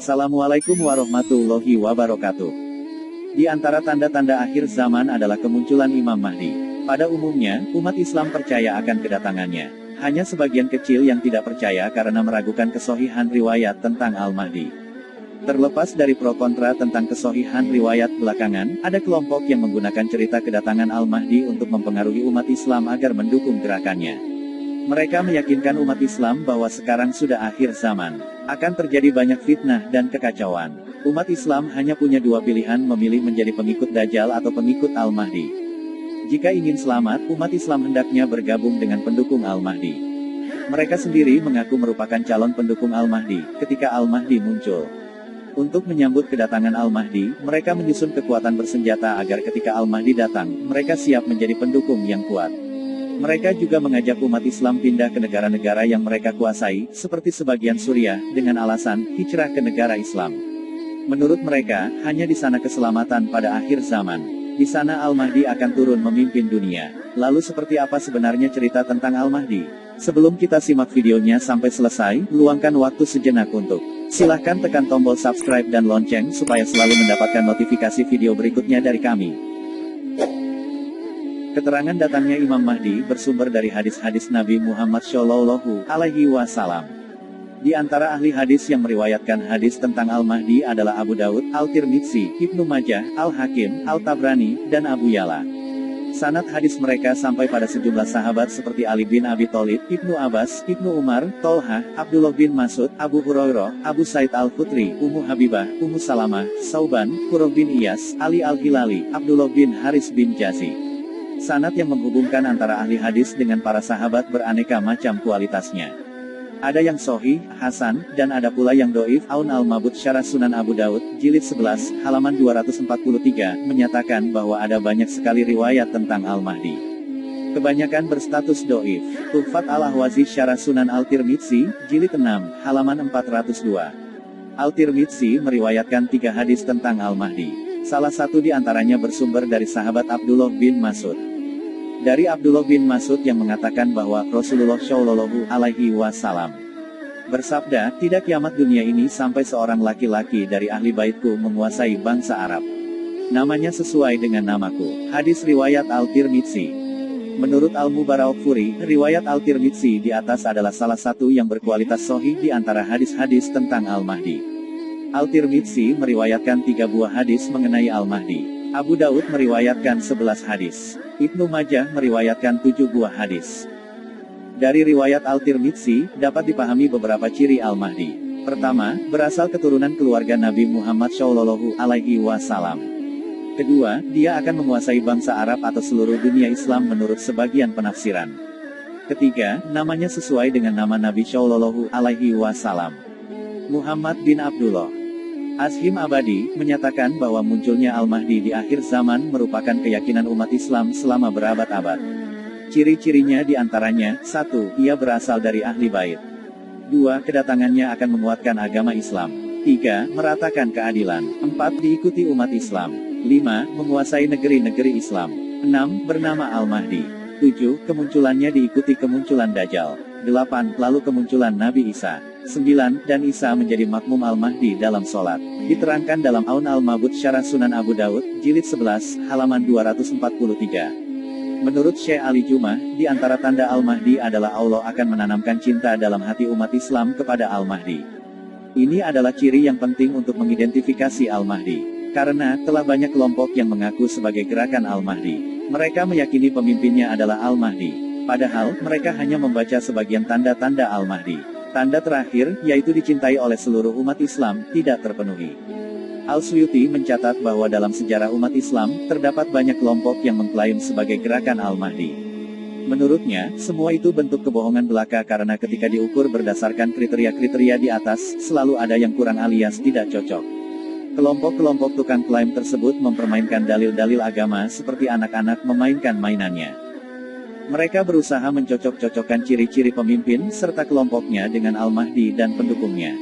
Assalamualaikum warahmatullahi wabarakatuh. Di antara tanda-tanda akhir zaman adalah kemunculan Imam Mahdi. Pada umumnya, umat Islam percaya akan kedatangannya. Hanya sebagian kecil yang tidak percaya karena meragukan kesohihan riwayat tentang Al-Mahdi. Terlepas dari pro kontra tentang kesohihan riwayat belakangan, ada kelompok yang menggunakan cerita kedatangan Al-Mahdi untuk mempengaruhi umat Islam agar mendukung gerakannya. Mereka meyakinkan umat Islam bahwa sekarang sudah akhir zaman. Akan terjadi banyak fitnah dan kekacauan. Umat Islam hanya punya dua pilihan, memilih menjadi pengikut Dajjal atau pengikut Al-Mahdi. Jika ingin selamat, umat Islam hendaknya bergabung dengan pendukung Al-Mahdi. Mereka sendiri mengaku merupakan calon pendukung Al-Mahdi ketika Al-Mahdi muncul. Untuk menyambut kedatangan Al-Mahdi, mereka menyusun kekuatan bersenjata agar ketika Al-Mahdi datang, mereka siap menjadi pendukung yang kuat. Mereka juga mengajak umat Islam pindah ke negara-negara yang mereka kuasai, seperti sebagian Suriah, dengan alasan hijrah ke negara Islam. Menurut mereka, hanya di sana keselamatan pada akhir zaman. Di sana Al-Mahdi akan turun memimpin dunia. Lalu seperti apa sebenarnya cerita tentang Al-Mahdi? Sebelum kita simak videonya sampai selesai, luangkan waktu sejenak untuk silahkan tekan tombol subscribe dan lonceng supaya selalu mendapatkan notifikasi video berikutnya dari kami. Keterangan datangnya Imam Mahdi bersumber dari hadis-hadis Nabi Muhammad Shallallahu Alaihi Wasallam. Di antara ahli hadis yang meriwayatkan hadis tentang Al-Mahdi adalah Abu Daud, Al-Tirmidzi, Ibnu Majah, Al-Hakim, Al-Tabrani, dan Abu Ya'la. Sanad hadis mereka sampai pada sejumlah sahabat seperti Ali bin Abi Thalib, Ibnu Abbas, Ibnu Umar, Tolha, Abdullah bin Mas'ud, Abu Hurairah, Abu Said Al-Khudri, Ummu Habibah, Ummu Salamah, Sauban, Qurrah bin Iyas, Ali Al-Hilali, Abdullah bin Haris bin Jazi. Sanad yang menghubungkan antara ahli hadis dengan para sahabat beraneka macam kualitasnya. Ada yang sahih, hasan, dan ada pula yang doif. Aun al-Mabud Syarah Sunan Abu Daud, jilid 11, halaman 243, menyatakan bahwa ada banyak sekali riwayat tentang Al-Mahdi. Kebanyakan berstatus doif. Tuhfat al-Ahwazi Syarah Sunan Al-Tirmidzi, jilid 6, halaman 402. Al-Tirmidzi meriwayatkan 3 hadis tentang Al-Mahdi. Salah satu di antaranya bersumber dari sahabat Abdullah bin Mas'ud. Dari Abdullah bin Mas'ud yang mengatakan bahwa Rasulullah Shallallahu Alaihi Wasallam bersabda, tidak kiamat dunia ini sampai seorang laki-laki dari ahli baitku menguasai bangsa Arab. Namanya sesuai dengan namaku. Hadis riwayat Al-Tirmidzi. Menurut Al-Mubarakfuri, riwayat Al-Tirmidzi di atas adalah salah satu yang berkualitas sahih di antara hadis-hadis tentang Al-Mahdi. Al-Tirmidzi meriwayatkan 3 buah hadis mengenai Al-Mahdi. Abu Daud meriwayatkan 11 hadis. Ibnu Majah meriwayatkan 7 buah hadis. Dari riwayat Al-Tirmidzi, dapat dipahami beberapa ciri Al-Mahdi. Pertama, berasal keturunan keluarga Nabi Muhammad Shallallahu Alaihi Wasallam. Kedua, dia akan menguasai bangsa Arab atau seluruh dunia Islam menurut sebagian penafsiran. Ketiga, namanya sesuai dengan nama Nabi Shallallahu Alaihi Wasallam. Muhammad bin Abdullah Ashim Abadi menyatakan bahwa munculnya Al-Mahdi di akhir zaman merupakan keyakinan umat Islam selama berabad-abad. Ciri-cirinya diantaranya, 1. Ia berasal dari ahli bait. 2. Kedatangannya akan menguatkan agama Islam. 3. Meratakan keadilan. 4. Diikuti umat Islam. 5. Menguasai negeri-negeri Islam. 6. Bernama Al-Mahdi. 7. Kemunculannya diikuti kemunculan Dajjal. 8. Lalu kemunculan Nabi Isa. 9. Dan Isa menjadi makmum Al-Mahdi dalam sholat. Diterangkan dalam Aun al-Mabud Syarah Sunan Abu Daud, jilid 11, halaman 243. Menurut Syekh Ali Jumah, di antara tanda Al-Mahdi adalah Allah akan menanamkan cinta dalam hati umat Islam kepada Al-Mahdi. Ini adalah ciri yang penting untuk mengidentifikasi Al-Mahdi. Karena, telah banyak kelompok yang mengaku sebagai gerakan Al-Mahdi. Mereka meyakini pemimpinnya adalah Al-Mahdi. Padahal, mereka hanya membaca sebagian tanda-tanda Al-Mahdi. Tanda terakhir, yaitu dicintai oleh seluruh umat Islam, tidak terpenuhi. Al-Suyuti mencatat bahwa dalam sejarah umat Islam, terdapat banyak kelompok yang mengklaim sebagai gerakan Al-Mahdi. Menurutnya, semua itu bentuk kebohongan belaka karena ketika diukur berdasarkan kriteria-kriteria di atas, selalu ada yang kurang alias tidak cocok. Kelompok-kelompok tukang klaim tersebut mempermainkan dalil-dalil agama seperti anak-anak memainkan mainannya. Mereka berusaha mencocok-cocokkan ciri-ciri pemimpin serta kelompoknya dengan Al-Mahdi dan pendukungnya.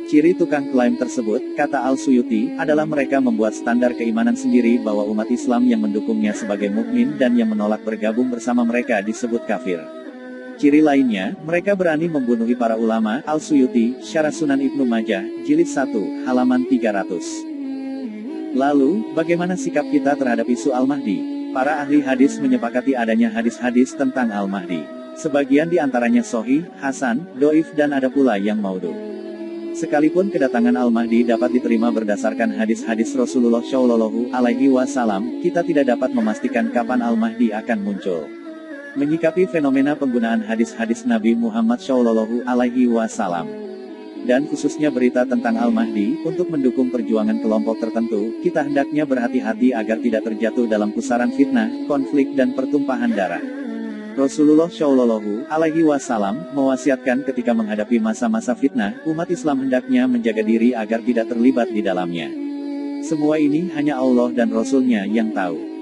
Ciri tukang klaim tersebut, kata Al-Suyuti, adalah mereka membuat standar keimanan sendiri bahwa umat Islam yang mendukungnya sebagai mukmin dan yang menolak bergabung bersama mereka disebut kafir. Ciri lainnya, mereka berani membunuh para ulama. Al-Suyuti, Syarah Sunan Ibnu Majah, Jilid 1, halaman 300. Lalu, bagaimana sikap kita terhadap isu Al-Mahdi? Para ahli hadis menyepakati adanya hadis-hadis tentang Al-Mahdi. Sebagian di antaranya sahih, hasan, doif dan ada pula yang maudhu. Sekalipun kedatangan Al-Mahdi dapat diterima berdasarkan hadis-hadis Rasulullah Shallallahu Alaihi Wasallam, kita tidak dapat memastikan kapan Al-Mahdi akan muncul. Menyikapi fenomena penggunaan hadis-hadis Nabi Muhammad Shallallahu Alaihi Wasallam, dan khususnya berita tentang Al-Mahdi, untuk mendukung perjuangan kelompok tertentu, kita hendaknya berhati-hati agar tidak terjatuh dalam pusaran fitnah, konflik dan pertumpahan darah. Rasulullah Shallallahu Alaihi Wasallam mewasiatkan ketika menghadapi masa-masa fitnah, umat Islam hendaknya menjaga diri agar tidak terlibat di dalamnya. Semua ini hanya Allah dan Rasul-Nya yang tahu.